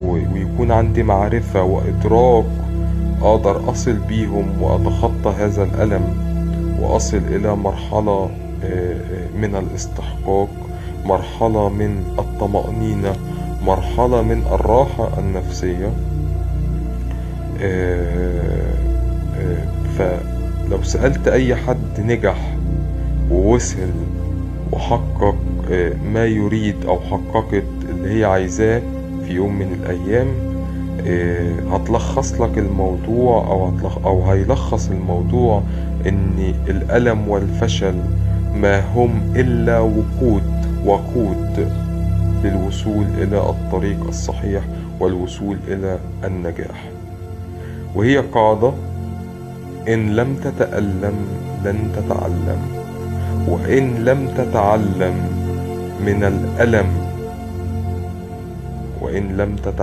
ويكون عندي معرفة وإدراك أقدر أصل بيهم وأتخطى هذا الألم، وأصل إلى مرحلة من الاستحقاق، مرحلة من الطمأنينة، مرحلة من الراحة النفسية. فلو سألت أي حد نجح ووصل وحقق ما يريد أو حققت اللي هي عايزاه في يوم من الأيام، هتلخص لك الموضوع أو هيلخص الموضوع إن الألم والفشل ما هم إلا وقود للوصول إلى الطريق الصحيح والوصول إلى النجاح. وهي قاعدة: إن لم تتألم لن تتعلم، وإن لم تتعلم من الألم، وإن لم تتعلم